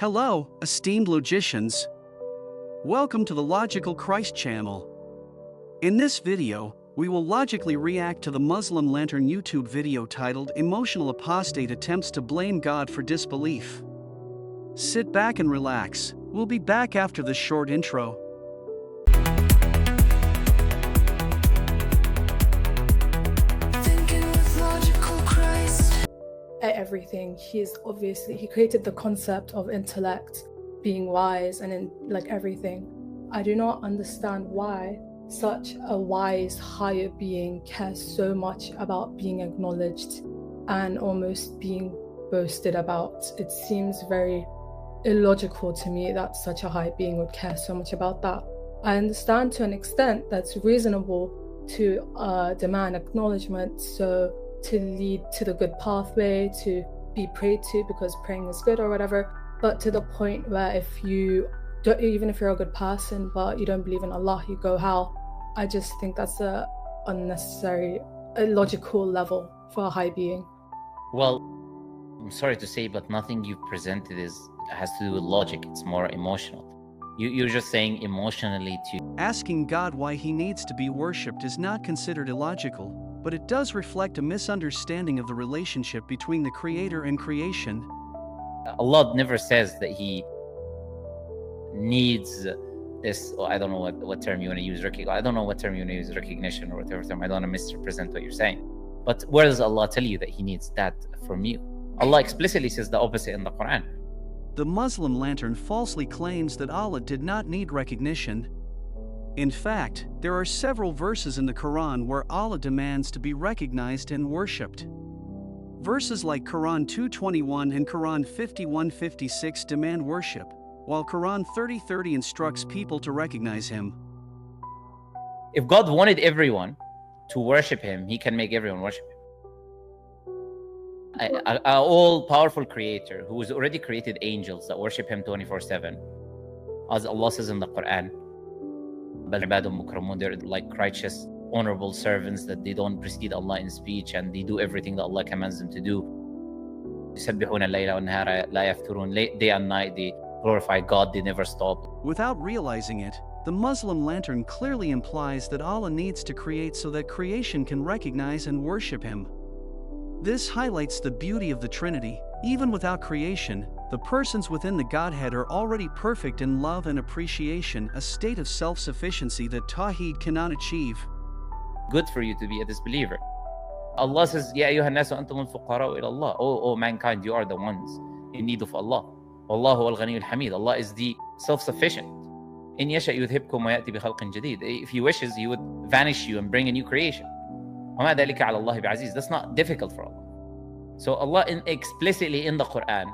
Hello, esteemed logicians. Welcome to the Logical Christ channel. In this video, we will logically react to the Muslim Lantern YouTube video titled Emotional Apostate Attempts to Blame God for Disbelief. Sit back and relax. We'll be back after this short intro. At everything, he created the concept of intellect being wise and in everything. I do not understand why such a wise higher being cares so much about being acknowledged and almost being boasted about. It seems very illogical to me that such a high being would care so much about that. I understand to an extent that's reasonable to demand acknowledgement, so to lead to the good pathway, to be prayed to because praying is good or whatever, but to the point where if you don't, even if you're a good person but you don't believe in Allah, you go hell. I just think that's a unnecessary, illogical level for a high being. Well, I'm sorry to say, but nothing you've presented has to do with logic. It's more emotional. You're just saying emotionally to... Asking God why he needs to be worshipped is not considered illogical, but it does reflect a misunderstanding of the relationship between the Creator and creation. Allah never says that he needs this, I don't know what term you want to use, I don't know what term you want to use, recognition or whatever term. I don't want to misrepresent what you're saying. But where does Allah tell you that he needs that from you? Allah explicitly says the opposite in the Quran. The Muslim Lantern falsely claims that Allah did not need recognition. In fact, there are several verses in the Quran where Allah demands to be recognized and worshipped. Verses like Quran 2:21 and Quran 51:56 demand worship, while Quran 30:30 instructs people to recognize him. If God wanted everyone to worship him, he can make everyone worship him. An all-powerful creator who has already created angels that worship him 24/7. As Allah says in the Quran, they're like righteous, honorable servants that they don't precede Allah in speech and they do everything that Allah commands them to do. Day and night they glorify God, they never stop. Without realizing it, the Muslim Lantern clearly implies that Allah needs to create so that creation can recognize and worship him. This highlights the beauty of the Trinity. Even without creation, the persons within the Godhead are already perfect in love and appreciation, a state of self-sufficiency that Tawheed cannot achieve. Good for you to be a disbeliever. Allah says, Ya ayyuhan nasu antum al-fuqara'u ila Allah. Oh mankind, you are the ones in need of Allah. Wallahu al-ghaniyyul hamid. Allah is the self-sufficient. In yasha yudhibkum wa ya'ti bi khalqin jadid. If he wishes, he would vanish you and bring a new creation. وَمَا ذَلِكَ عَلَى اللَّهِ بِعَزِيزٍ. That's not difficult for Allah. So Allah explicitly in the Quran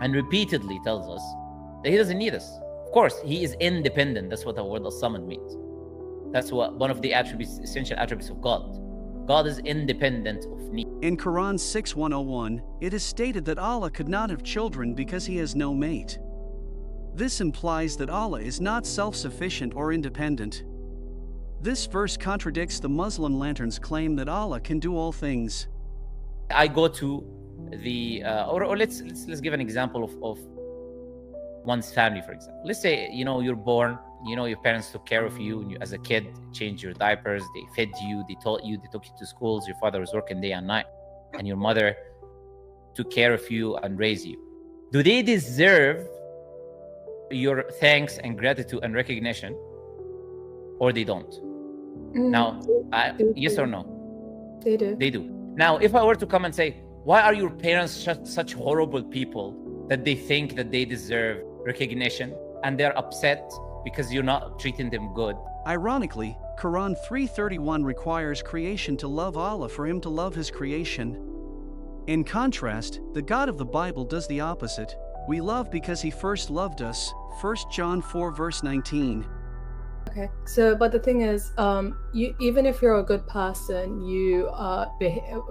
and repeatedly tells us that he doesn't need us. Of course, he is independent. That's what the word as-samad means. That's one of the essential attributes of God. God is independent of need. In Quran 6:101, it is stated that Allah could not have children because he has no mate. This implies that Allah is not self-sufficient or independent. This verse contradicts the Muslim Lantern's claim that Allah can do all things. I go to the or let's give an example of one's family, for example. Let's say you're born, your parents took care of you, and you as a kid changed your diapers, they fed you, they taught you, they took you to schools, your father was working day and night, and your mother took care of you and raised you. Do they deserve your thanks and gratitude and recognition, or they don't? Now, yes or no? They do. They do. Now, if I were to come and say, why are your parents such horrible people that they think that they deserve recognition and they're upset because you're not treating them good? Ironically, Quran 3:31 requires creation to love Allah for him to love his creation. In contrast, the God of the Bible does the opposite. We love because he first loved us, 1 John 4:19. Okay, so but the thing is, even if you're a good person, you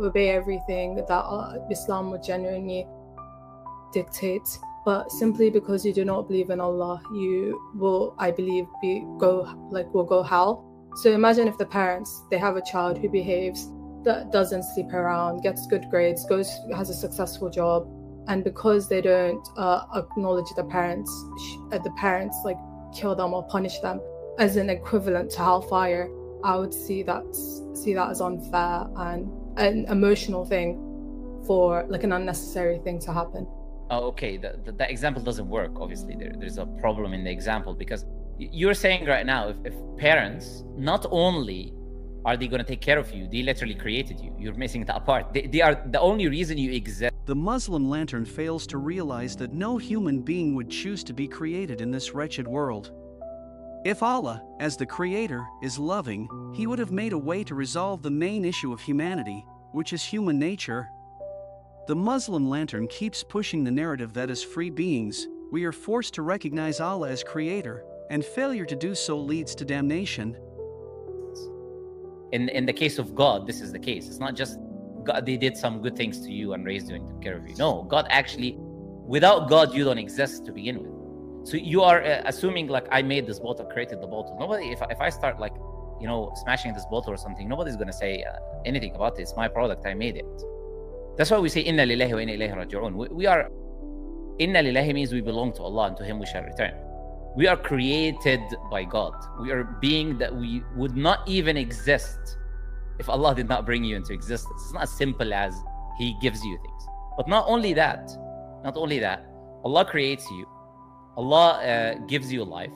obey everything that Islam would genuinely dictate. But simply because you do not believe in Allah, you will, I believe, will go hell. So imagine if the parents, they have a child who behaves, that doesn't sleep around, gets good grades, has a successful job, and because they don't acknowledge the parents like kill them or punish them as an equivalent to hellfire, I would see that as unfair and an emotional thing, for like an unnecessary thing to happen. Oh, okay. The example doesn't work. Obviously, there's a problem in the example, because you're saying right now, if parents, not only are they going to take care of you, they literally created you. You're missing that part. They are the only reason you exist. The Muslim lantern fails to realize that no human being would choose to be created in this wretched world. If Allah, as the Creator, is loving, He would have made a way to resolve the main issue of humanity, which is human nature. The Muslim lantern keeps pushing the narrative that as free beings, we are forced to recognize Allah as Creator, and failure to do so leads to damnation. In the case of God, this is the case. It's not just God, they did some good things to you and raised you and took care of you. No, God actually, without God, you don't exist to begin with. So you are assuming like I made this bottle, created the bottle. Nobody, if I start like, smashing this bottle or something, nobody's going to say anything about it. It's my product, I made it. That's why we say inna lillahi wa inna ilayhi raji'un. We are, inna lillahi means we belong to Allah and to Him we shall return. We are created by God. We are being that we would not even exist if Allah did not bring you into existence. It's not as simple as He gives you things. But not only that, Allah creates you. Allah gives you life.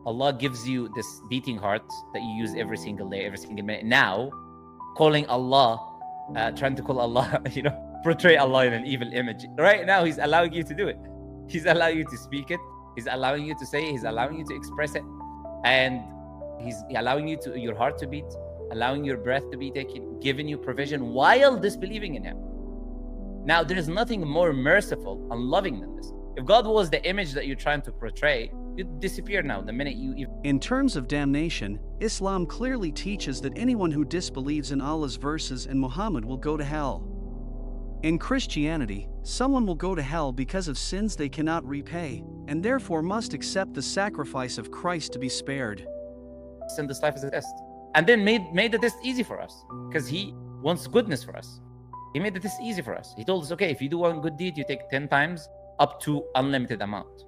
Allah gives you this beating heart that you use every single day, every single minute. Now, calling Allah, trying to call Allah, portray Allah in an evil image. Right now, He's allowing you to do it. He's allowing you to speak it. He's allowing you to say it. He's allowing you to express it. And He's allowing you your heart to beat, allowing your breath to be taken, giving you provision while disbelieving in Him. Now, there is nothing more merciful and loving than this. If God was the image that you're trying to portray, you'd disappear now the minute you even... In terms of damnation, Islam clearly teaches that anyone who disbelieves in Allah's verses and Muhammad will go to hell. In Christianity, someone will go to hell because of sins they cannot repay, and therefore must accept the sacrifice of Christ to be spared. Send this life as a test. And then made the test easy for us, because He wants goodness for us. He made the test easy for us. He told us, okay, if you do one good deed, you take 10 times up to unlimited amount.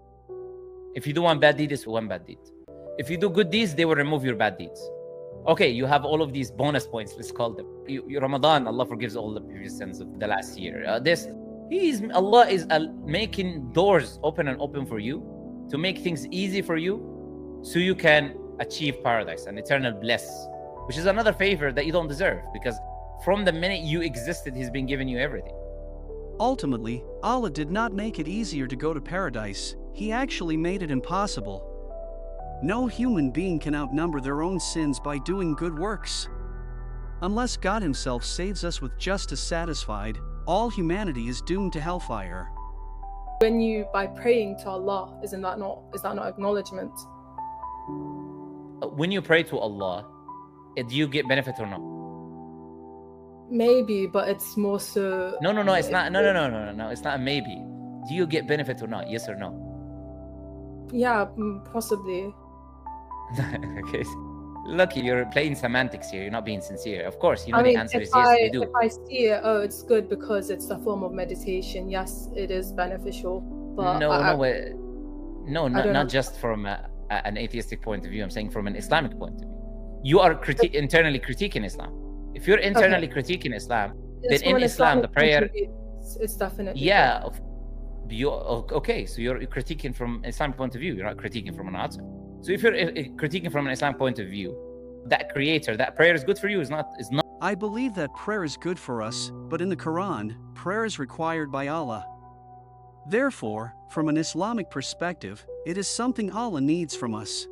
If you do one bad deed, it's one bad deed. If you do good deeds, they will remove your bad deeds. Okay, you have all of these bonus points, let's call them. Ramadan, Allah forgives all the previous sins of the last year. Allah is making doors open for you, to make things easy for you, so you can achieve paradise and eternal bliss, which is another favor that you don't deserve, because from the minute you existed, He's been giving you everything. Ultimately, Allah did not make it easier to go to paradise. He actually made it impossible. No human being can outnumber their own sins by doing good works. Unless God Himself saves us with justice satisfied, all humanity is doomed to hellfire. By praying to Allah, is that not acknowledgement? When you pray to Allah, do you get benefit or not? Maybe, but it's more so... No, it's not. No, it's not a maybe. Do you get benefit or not? Yes or no? Yeah, possibly. Okay. Look, you're playing semantics here. You're not being sincere. Of course, the answer is yes, you do. If I see it, it's good because it's a form of meditation. Yes, it is beneficial. But not just from an atheistic point of view. I'm saying from an Islamic point of view. You are internally critiquing Islam. If you're internally critiquing Islam, then in Islam, the prayer... It's definitely... Yeah. Okay, so you're critiquing from an Islamic point of view. You're not critiquing from an outside. So if you're critiquing from an Islamic point of view, that creator, that prayer is good for you, is not... I believe that prayer is good for us, but in the Quran, prayer is required by Allah. Therefore, from an Islamic perspective, it is something Allah needs from us.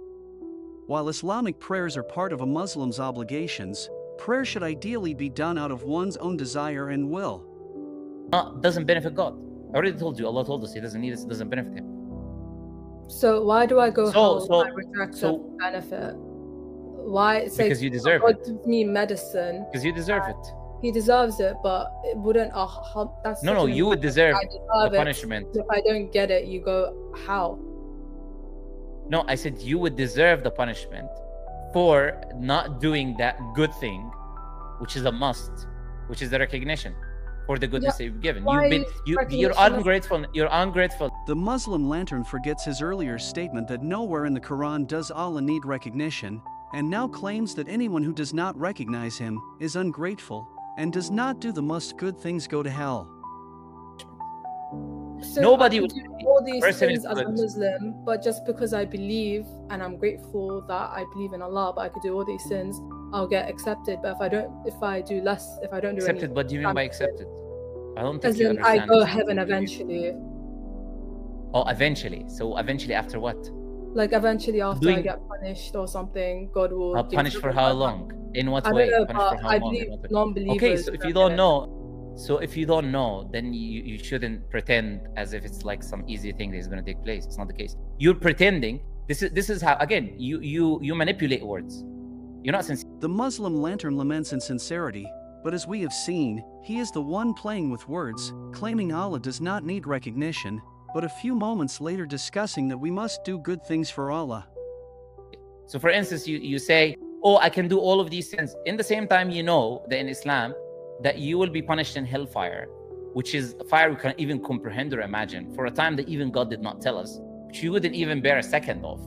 While Islamic prayers are part of a Muslim's obligations, prayer should ideally be done out of one's own desire and will. Doesn't benefit God. I already told you, Allah told us He doesn't need it, it doesn't benefit Him. So why do I go home if I reject the benefit? Why? It's because you deserve God it. gives me medicine. Because you deserve it. He deserves it, but it wouldn't... that's No, you would deserve the it. punishment. If I don't get it, you go, how? No, I said you would deserve the punishment for not doing that good thing, which is a must, which is the recognition. for the goodness that you've given. why you're recognition ungrateful. You're ungrateful. The Muslim lantern forgets his earlier statement that nowhere in the Quran does Allah need recognition, and now claims that anyone who does not recognize him is ungrateful and does not do the most good things go to hell. So Nobody I would can do all these person things is as a good. Muslim, but just because I believe and I'm grateful that I believe in Allah, but I could do all these sins, I'll get accepted. But if I don't do accepted. any, What do you mean by accepted? I don't think as you in I understand. go heaven eventually. Oh, eventually. So eventually after what? Like eventually after I Doing- get punished or something, God will give punished for me how my- long? In what I way? don't know, Punished for but how I long? believe In what way? non-believers. Okay, so if you don't don't know, then you shouldn't pretend as if it's like some easy thing that is going to take place. It's not the case. You're pretending. This is how, again, you manipulate words. You're not sincere. The Muslim lantern laments insincerity, but as we have seen, he is the one playing with words, claiming Allah does not need recognition, but a few moments later discussing that we must do good things for Allah. So for instance, you say, oh, I can do all of these sins. In the same time, you know that in Islam, that you will be punished in hellfire, which is a fire we can't even comprehend or imagine, for a time that even God did not tell us, which you wouldn't even bear a second of.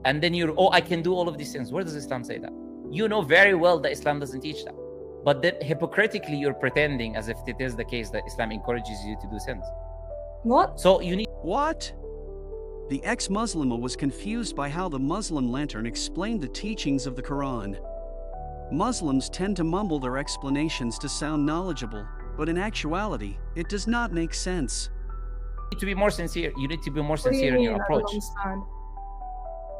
And then I can do all of these things. Where does Islam say that? You know very well that Islam doesn't teach that. But then hypocritically, you're pretending as if it is the case that Islam encourages you to do sins. What? So you need... What? The ex-Muslima was confused by how the Muslim lantern explained the teachings of the Quran. Muslims tend to mumble their explanations to sound knowledgeable, but in actuality, it does not make sense. to be more sincere. You need to be more What do you sincere in your mean? I approach. don't understand.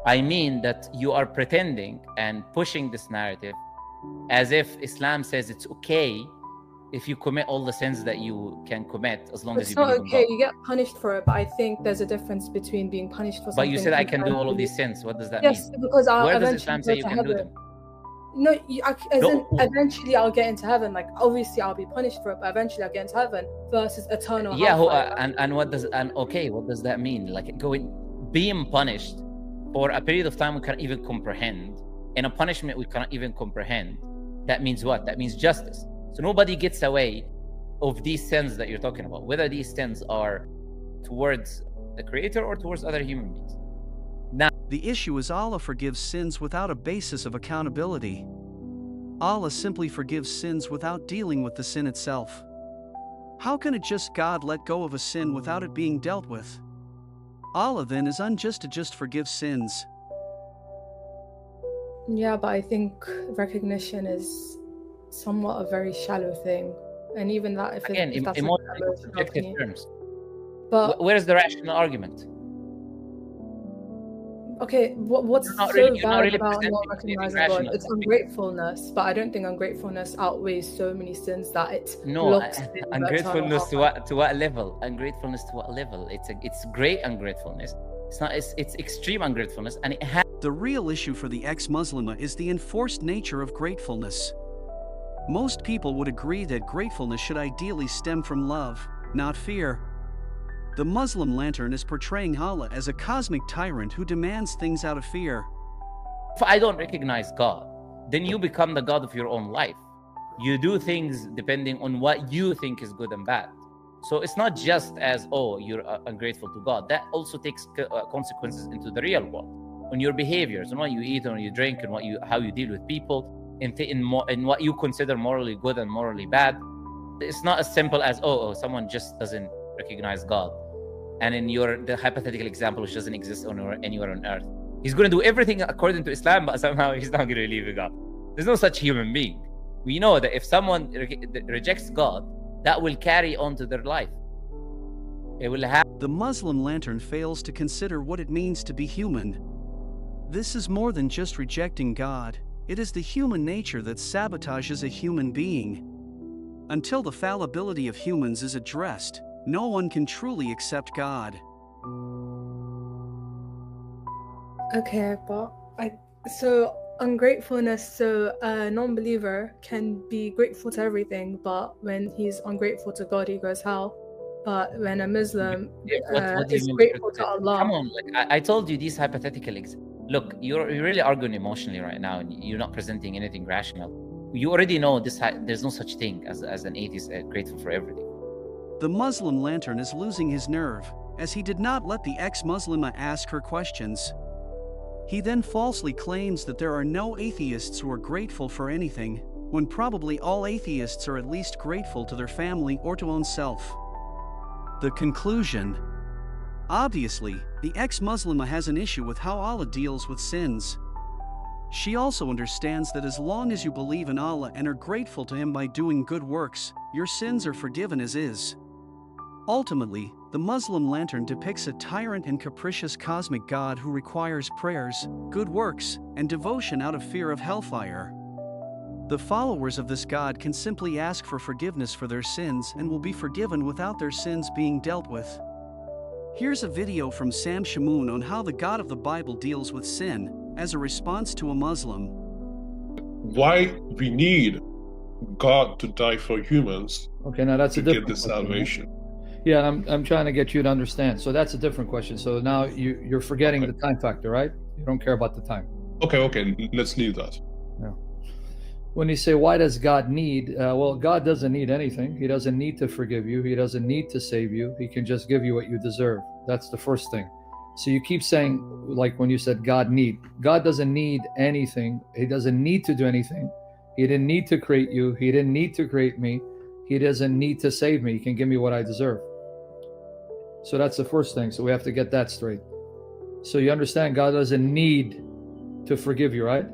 I mean that you are pretending and pushing this narrative as if Islam says it's okay if you commit all the sins that you can commit as long as It's you not believe in okay. God. You get punished for it, but I think there's a difference between being punished for something. But you said I can do and all of being- these sins. What does that Yes, mean? because I'll Where does eventually Islam go say you to can do heaven. them? No, as No. in eventually I'll get into heaven. Like obviously I'll be punished for it, but eventually I'll get into heaven versus eternal. Yeah, hellfire. and what does what does that mean? Like being punished for a period of time we can't even comprehend, in a punishment we cannot even comprehend. That means what? That means justice. So nobody gets away of these sins that you're talking about, whether these sins are towards the Creator or towards other human beings. The issue is Allah forgives sins without a basis of accountability. Allah simply forgives sins without dealing with the sin itself. How can a just God let go of a sin without it being dealt with? Allah then is unjust to just forgive sins. Yeah, but I think recognition is somewhat a very shallow thing, and even that, if Again, if that's emotionally like emotional subjective opinion. terms. But Where's the rational argument? okay, what's You're not so really- you're not bad really about not presenting recognizing anything God? rational. It's ungratefulness, but I don't think ungratefulness outweighs so many sins that it No, locks in the eternal ungratefulness to hellfire. what level? Ungratefulness to what level? It's great ungratefulness. It's not. It's extreme ungratefulness, and it has. The real issue for the ex-Muslima is the enforced nature of gratefulness. Most people would agree that gratefulness should ideally stem from love, not fear. The Muslim lantern is portraying Allah as a cosmic tyrant who demands things out of fear. If I don't recognize God, then you become the God of your own life. You do things depending on what you think is good and bad. So it's not just as, oh, you're ungrateful to God. That also takes consequences into the real world, on your behaviors, on what you eat, on what you drink, and how you deal with people, in what you consider morally good and morally bad. It's not as simple as, oh, someone just doesn't recognize God. And in the hypothetical example, which doesn't exist anywhere on earth, he's going to do everything according to Islam, but somehow he's not going to believe in God. There's no such human being. We know that if someone rejects God, that will carry on to their life. It will have. The Muslim lantern fails to consider what it means to be human. This is more than just rejecting God. It is the human nature that sabotages a human being. Until the fallibility of humans is addressed, no one can truly accept God. Okay, but so ungratefulness. So a non-believer can be grateful to everything, but when he's ungrateful to God, he goes hell. But when a Muslim What do you is mean grateful by to that? Allah, Come on, like I told you these hypothetical. Look, you're really arguing emotionally right now, and you're not presenting anything rational. You already know this. There's no such thing as an atheist grateful for everything. The Muslim lantern is losing his nerve, as he did not let the ex-Muslima ask her questions. He then falsely claims that there are no atheists who are grateful for anything, when probably all atheists are at least grateful to their family or to own self. The conclusion. Obviously, the ex-Muslima has an issue with how Allah deals with sins. She also understands that as long as you believe in Allah and are grateful to Him by doing good works, your sins are forgiven as is. Ultimately, the Muslim lantern depicts a tyrant and capricious cosmic God who requires prayers, good works, and devotion out of fear of hellfire. The followers of this God can simply ask for forgiveness for their sins and will be forgiven without their sins being dealt with. Here's a video from Sam Shamoun on how the God of the Bible deals with sin, as a response to a Muslim. Why we need God to die for humans Okay, now that's to a get different the question. salvation. Yeah, and I'm trying to get you to understand. So that's a different question. So now you're forgetting Okay. the time factor, right? You don't care about the time. Okay, let's leave that. When you say, why does God need? Well, God doesn't need anything. He doesn't need to forgive you. He doesn't need to save you. He can just give you what you deserve. That's the first thing. So you keep saying, like when you said God need. God doesn't need anything. He doesn't need to do anything. He didn't need to create you. He didn't need to create me. He doesn't need to save me. He can give me what I deserve. So that's the first thing. So we have to get that straight. So you understand God doesn't need to forgive you, right?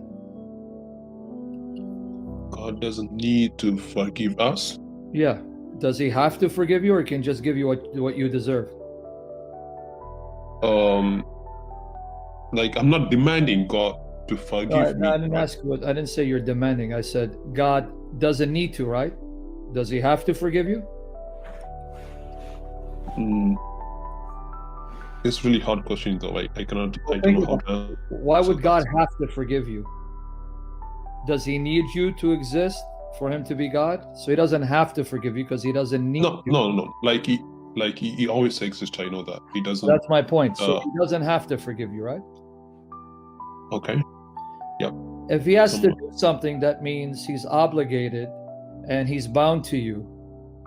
God doesn't need to forgive us. Yeah. Does he have to forgive you, or he can just give you what you deserve? Like, I'm not demanding God to forgive me. I didn't ask what. I didn't say you're demanding. I said God doesn't need to, right? Does he have to forgive you? It's really hard question though. I don't know how to. Why would God have to forgive you? Does he need you to exist for him to be God? So he doesn't have to forgive you because he doesn't need you. No. Like he always exists. I know that he doesn't. That's my point. So he doesn't have to forgive you, right? Okay. Yep. If he has to do something, that means he's obligated and he's bound to you.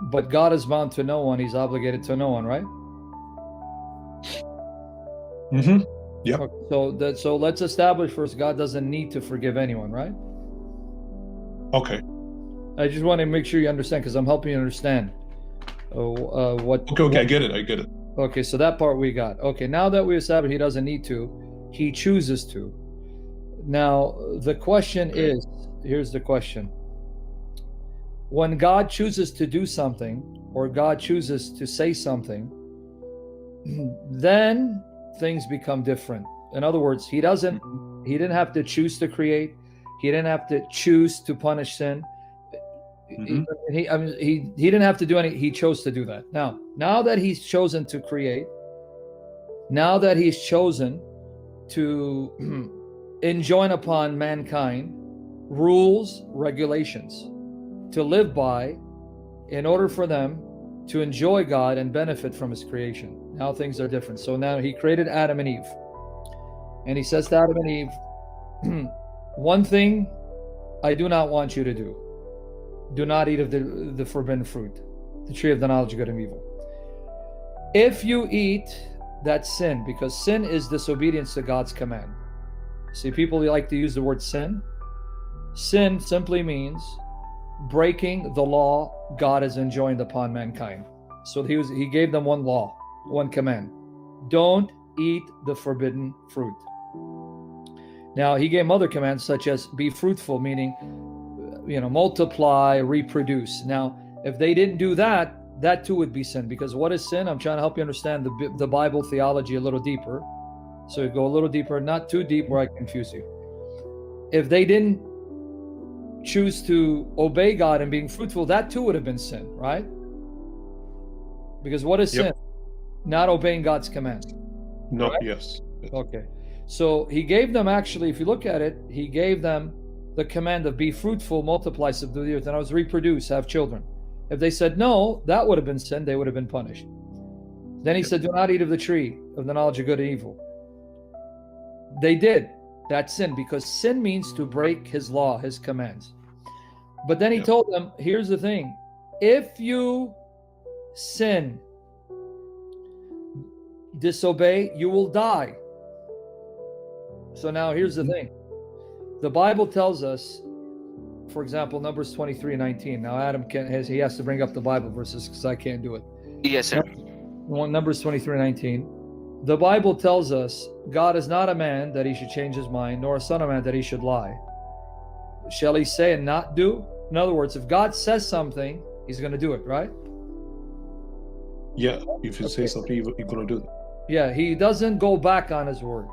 But God is bound to no one. He's obligated to no one, right? Mm-hmm. Yeah. Okay, so let's establish first, God doesn't need to forgive anyone, right? Okay. I just want to make sure you understand, because I'm helping you understand what. Okay, I get it. Okay, so that part we got. Okay, now that we established he doesn't need to, he chooses to. Now the question is, here's the question. When God chooses to do something, or God chooses to say something, then things become different. In other words, he didn't have to choose to create. He didn't have to choose to punish sin. He didn't have to do any. He chose to do that. Now that he's chosen to create, now that he's chosen to enjoin upon mankind rules, regulations to live by, in order for them to enjoy God and benefit from his creation. Now things are different. So now he created Adam and Eve, and he says to Adam and Eve, one thing I do not want you to do. Do not eat of the forbidden fruit, the tree of the knowledge of good and evil. If you eat, that's sin, because sin is disobedience to God's command. See, people like to use the word sin. Sin simply means breaking the law God has enjoined upon mankind. So he gave them one law, one command. Don't eat the forbidden fruit. Now, he gave them other commands, such as be fruitful, meaning, multiply, reproduce. Now, if they didn't do that, that too would be sin. Because what is sin? I'm trying to help you understand the Bible theology a little deeper. So go a little deeper, not too deep where I confuse you. If they didn't choose to obey God and being fruitful, that too would have been sin, right? Because what is sin? Not obeying God's command. No, right? Yes. Okay. So he gave them, actually, if you look at it, he gave them the command of be fruitful, multiply, subdue the earth, and I was reproduce, have children. If they said no, that would have been sin. They would have been punished. Then he said, do not eat of the tree of the knowledge of good and evil. They did. That's sin, because sin means to break his law, his commands. But then he told them, here's the thing. If you sin, disobey, you will die. So now here's the thing. The Bible tells us, for example, Numbers 23:19. Now Adam he has to bring up the Bible verses because I can't do it. Yes, sir. Numbers 23:19. The Bible tells us God is not a man that he should change his mind, nor a son of man that he should lie. Shall he say and not do? In other words, if God says something, he's going to do it, right? Yeah, if you say something, you're going to do it. Yeah, he doesn't go back on his word.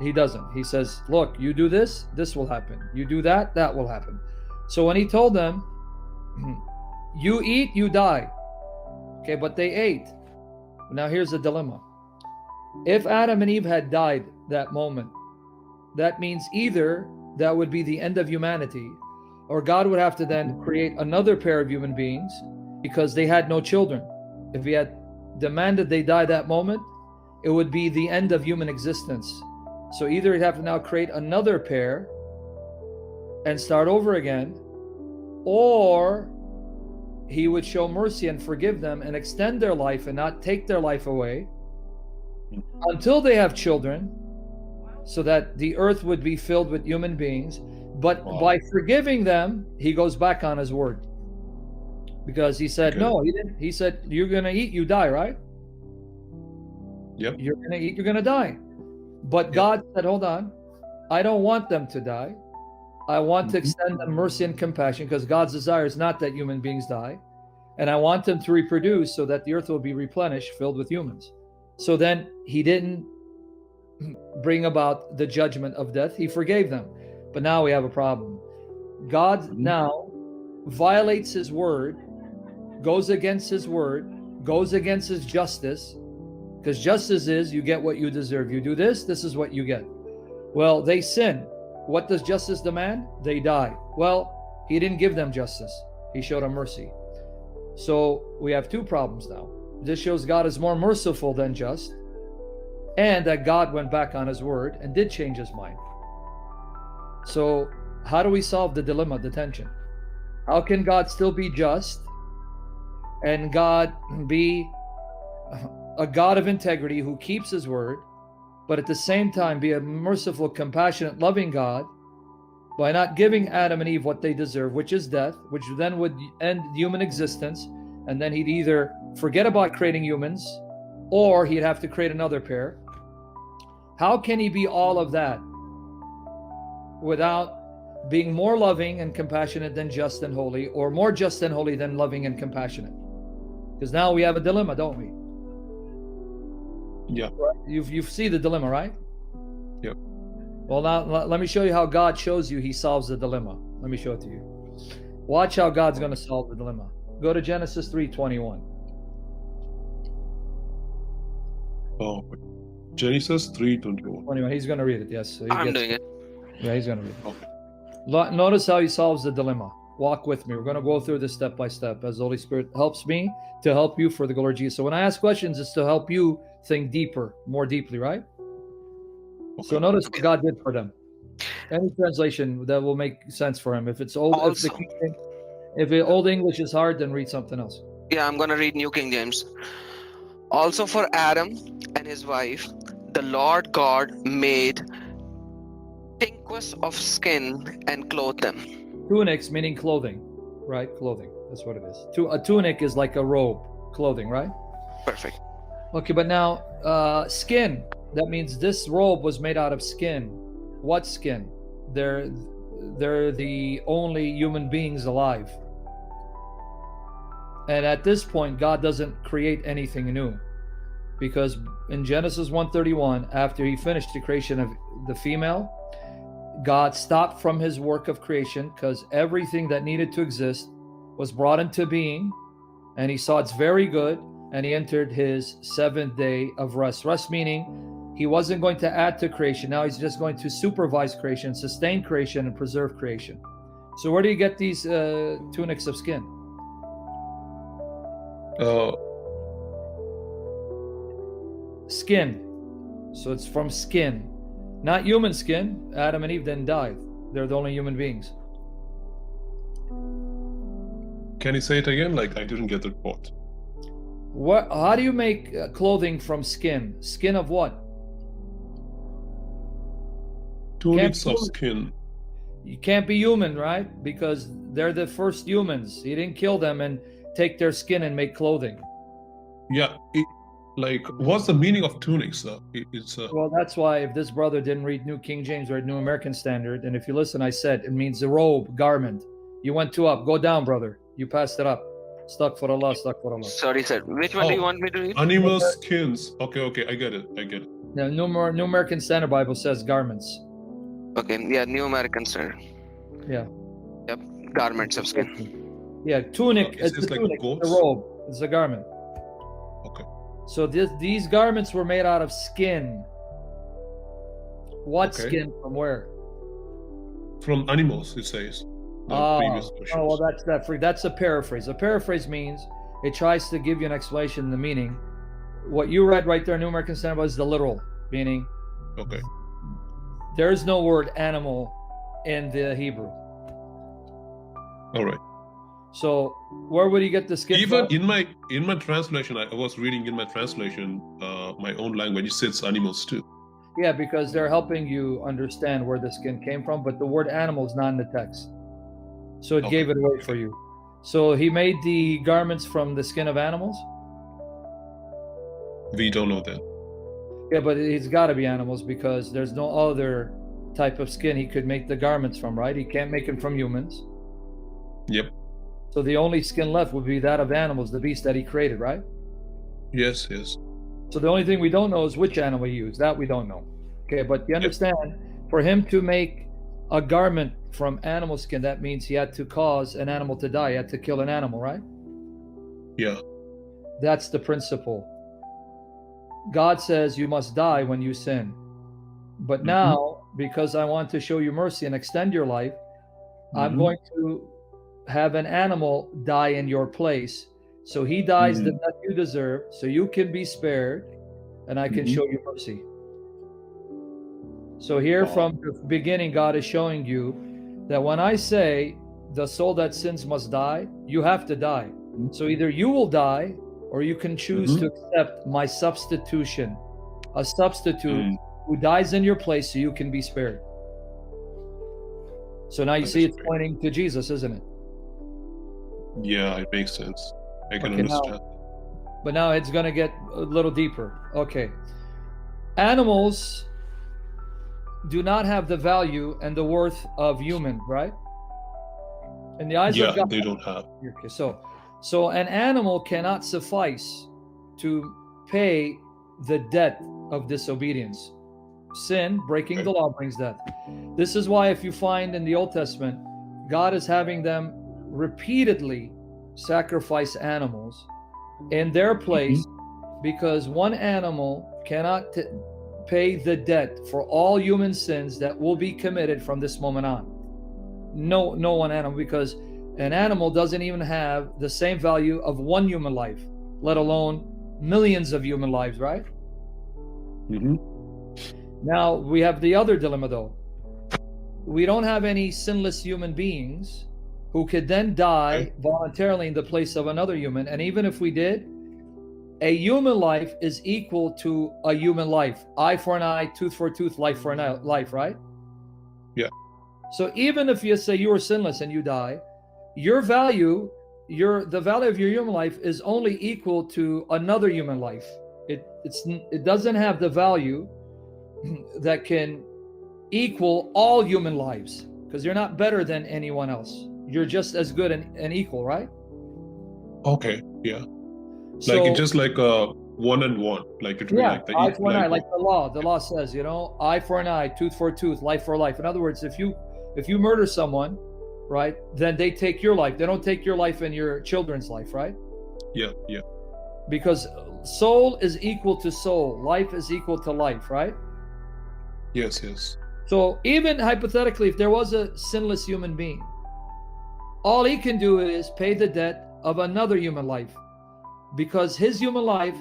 He doesn't. He says, look, you do this, this will happen. You do that, that will happen. So when he told them, you eat, you die. Okay, but they ate. Now here's the dilemma. If Adam and Eve had died that moment, that means either that would be the end of humanity, or God would have to then create another pair of human beings because they had no children. If he had demanded they die that moment, it would be the end of human existence. So either he'd have to now create another pair and start over again, or he would show mercy and forgive them and extend their life and not take their life away until they have children, so that the earth would be filled with human beings. But by forgiving them, he goes back on his word. Because he said, no, he didn't. He said, you're going to eat, you die, right? Yep. You're going to eat, you're going to die. But God said, hold on, I don't want them to die. I want to extend them mercy and compassion, because God's desire is not that human beings die. And I want them to reproduce so that the earth will be replenished, filled with humans. So then he didn't bring about the judgment of death. He forgave them. But now we have a problem. God now violates his word, goes against his word, goes against his justice, because justice is you get what you deserve. You do this, this is what you get. Well, they sin. What does justice demand? They die. Well, he didn't give them justice. He showed them mercy. So we have two problems now. This shows God is more merciful than just, and that God went back on his word and did change his mind. So how do we solve the dilemma, the tension? How can God still be just and God be a God of integrity who keeps his word, but at the same time be a merciful, compassionate, loving God by not giving Adam and Eve what they deserve, which is death, which then would end human existence, and then he'd either forget about creating humans or he'd have to create another pair? How can he be all of that without being more loving and compassionate than just and holy, or more just and holy than loving and compassionate? Because now we have a dilemma, don't we? Yeah. You see the dilemma, right? Yep. Well, now let me show you how God shows you he solves the dilemma. Let me show it to you. Watch how God's going to solve the dilemma. Go to Genesis 3:21. Oh, Genesis 3:21. 21. He's going to read it, yes. So I'm doing it. Yeah, he's going to read it. Okay. Notice how he solves the dilemma. Walk with me. We're going to go through this step by step as the Holy Spirit helps me to help you for the glory of Jesus. So when I ask questions, it's to help you think deeper, more deeply, right? Okay. So notice what God did for them. Any translation that will make sense for him. If it's old, if the Old English is hard, then read something else. Yeah, I'm going to read New King James. Also for Adam and his wife, the Lord God made tincus of skin and clothed them. Tunics meaning clothing, right? Clothing. That's what it is. A tunic is like a robe, clothing, right? Perfect. Okay, but now skin. That means this robe was made out of skin. What skin? They're the only human beings alive. And at this point, God doesn't create anything new, because in Genesis 1:31, after he finished the creation of the female, God stopped from his work of creation, because everything that needed to exist was brought into being, and he saw it's very good, and he entered his seventh day of rest. Rest meaning he wasn't going to add to creation. Now he's just going to supervise creation, sustain creation, and preserve creation. So where do you get these tunics of skin? Skin. So it's from skin. Not human skin. Adam and Eve didn't die. They're the only human beings. Can you say it again? Like, I didn't get the quote. How do you make clothing from skin? Skin of what? Tunics of skin. You can't be human, right? Because they're the first humans. He didn't kill them and take their skin and make clothing. Yeah. Like, what's the meaning of tunics? Well, that's why if this brother didn't read New King James or New American Standard, and if you listen, I said it means a robe, garment. You went two up. Go down, brother. You passed it up. Stuck for Allah, stuck for Allah. Sorry, sir. Which one do you want me to read? Animal skins. Okay, I get it. Now, New American Standard Bible says garments. Okay, yeah, New American Standard. Yeah. Yep, garments of skin. Yeah, tunic. It's a like tunic. It's a robe. It's a garment. Okay. So these garments were made out of skin. What skin from where? From animals, it says. Well, that's a paraphrase. A paraphrase means it tries to give you an explanation, the meaning. What you read right there, New American Standard Bible, is the literal meaning. Okay. There is no word animal in the Hebrew. All right. So where would you get the skin Even from? in my translation, I was reading in my translation, my own language, it says animals too. Yeah, because they're helping you understand where the skin came from, but the word animal is not in the text. So it gave it away for you. So he made the garments from the skin of animals? We don't know that. Yeah, but it's got to be animals because there's no other type of skin he could make the garments from, right? He can't make them from humans. Yep. So the only skin left would be that of animals, the beast that he created, right? Yes. So the only thing we don't know is which animal he used. That we don't know. Okay, but you understand, for him to make a garment from animal skin, that means he had to cause an animal to die. He had to kill an animal, right? Yeah. That's the principle. God says you must die when you sin. But now, because I want to show you mercy and extend your life, I'm going to have an animal die in your place. So he dies the death you deserve, so you can be spared, and I can show you mercy. So here from the beginning, God is showing you that when I say the soul that sins must die, you have to die. So either you will die, or you can choose to accept my substitution, a substitute who dies in your place so you can be spared. So now you see it's pointing to Jesus, isn't it? Yeah, it makes sense. I can understand. But now it's going to get a little deeper. Okay. Animals do not have the value and the worth of human, right? In the eyes of God, they don't have. Okay, so an animal cannot suffice to pay the debt of disobedience. Sin, breaking the law, brings death. This is why if you find in the Old Testament, God is having them repeatedly sacrifice animals in their place because one animal cannot pay the debt for all human sins that will be committed from this moment on. No one animal, because an animal doesn't even have the same value of one human life, let alone millions of human lives, right? Now we have the other dilemma though. We don't have any sinless human beings who could then die voluntarily in the place of another human. And even if we did, a human life is equal to a human life. Eye for an eye, tooth for a tooth, life for a life, right? Yeah. So even if you say you were sinless and you die, your value, the value of your human life is only equal to another human life. It doesn't have the value that can equal all human lives, because you're not better than anyone else. You're just as good and equal, right? Okay, yeah. So, like it's just like a one and one, like it. Yeah, like the eye for an eye, like the law. The law says, eye for an eye, tooth for a tooth, life for life. In other words, if you murder someone, right, then they take your life. They don't take your life and your children's life, right? Yeah. Because soul is equal to soul, life is equal to life, right? Yes. So even hypothetically, if there was a sinless human being, all he can do is pay the debt of another human life, because his human life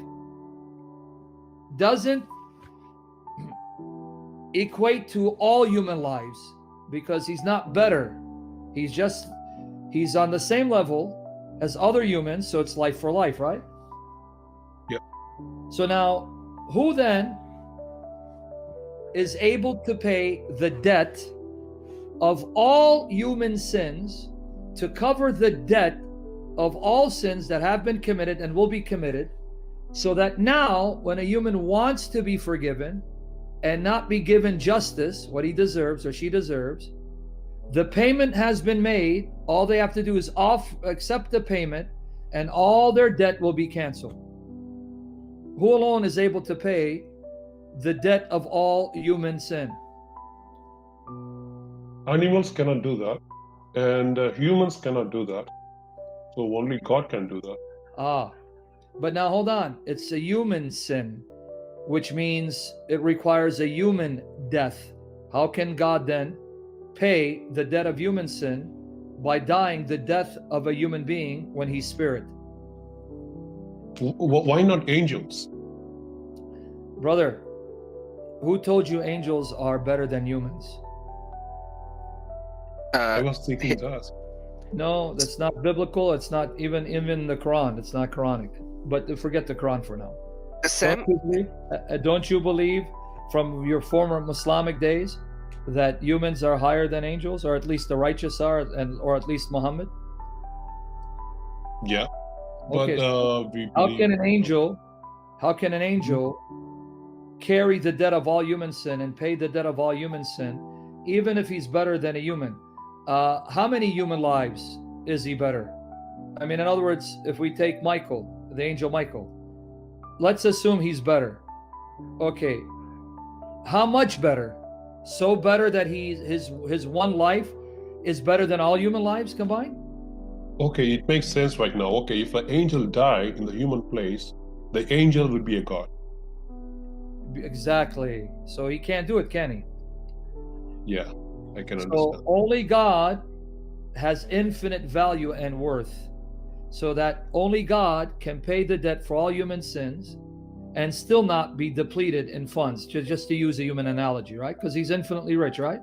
doesn't equate to all human lives, because he's not better. He's on the same level as other humans, so it's life for life, right? Yeah. So now, who then is able to pay the debt of all human sins, to cover the debt of all sins that have been committed and will be committed, so that now when a human wants to be forgiven and not be given justice, what he deserves or she deserves, the payment has been made. All they have to do is accept the payment, and all their debt will be canceled. Who alone is able to pay the debt of all human sin? Animals cannot do that, and humans cannot do that. So only God can do that. But now hold on. It's a human sin, which means it requires a human death. How can God then pay the debt of human sin by dying the death of a human being when he's spirit? Why not angels? Brother, who told you angels are better than humans? I was thinking that. No, that's not biblical. It's not even the Quran. It's not Quranic. But forget the Quran for now. Sam, Don't you believe from your former Islamic days that humans are higher than angels, or at least the righteous are, or at least Muhammad? Yeah. But Okay. we How believe- can an angel carry the debt of all human sin and pay the debt of all human sin, even if he's better than a human? How many human lives is he better? I mean, in other words, if we take Michael, the angel Michael, let's assume he's better. Okay, how much better? So better that his one life is better than all human lives combined? Okay, it makes sense right now. Okay, if an angel died in the human place, the angel would be a god. Exactly. So he can't do it, can he? Yeah, I can So understand. only God has infinite value and worth, so that only God can pay the debt for all human sins and still not be depleted in funds, just to use a human analogy, right? Because he's infinitely rich, right?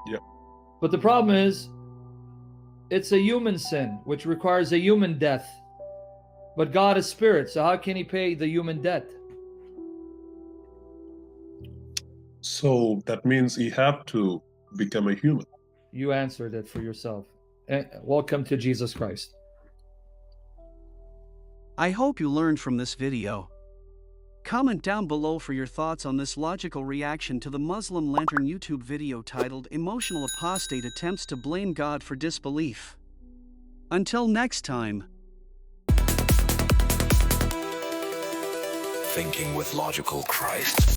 Yeah. But the problem is, it's a human sin, which requires a human death. But God is spirit, so how can he pay the human debt? So that means he had to become a human. You answered it for yourself. Welcome to Jesus Christ. I hope you learned from this video. Comment down below for your thoughts on this logical reaction to the Muslim Lantern YouTube video titled Emotional Apostate Attempts to Blame God for Disbelief. Until next time. Thinking with Logical Christ.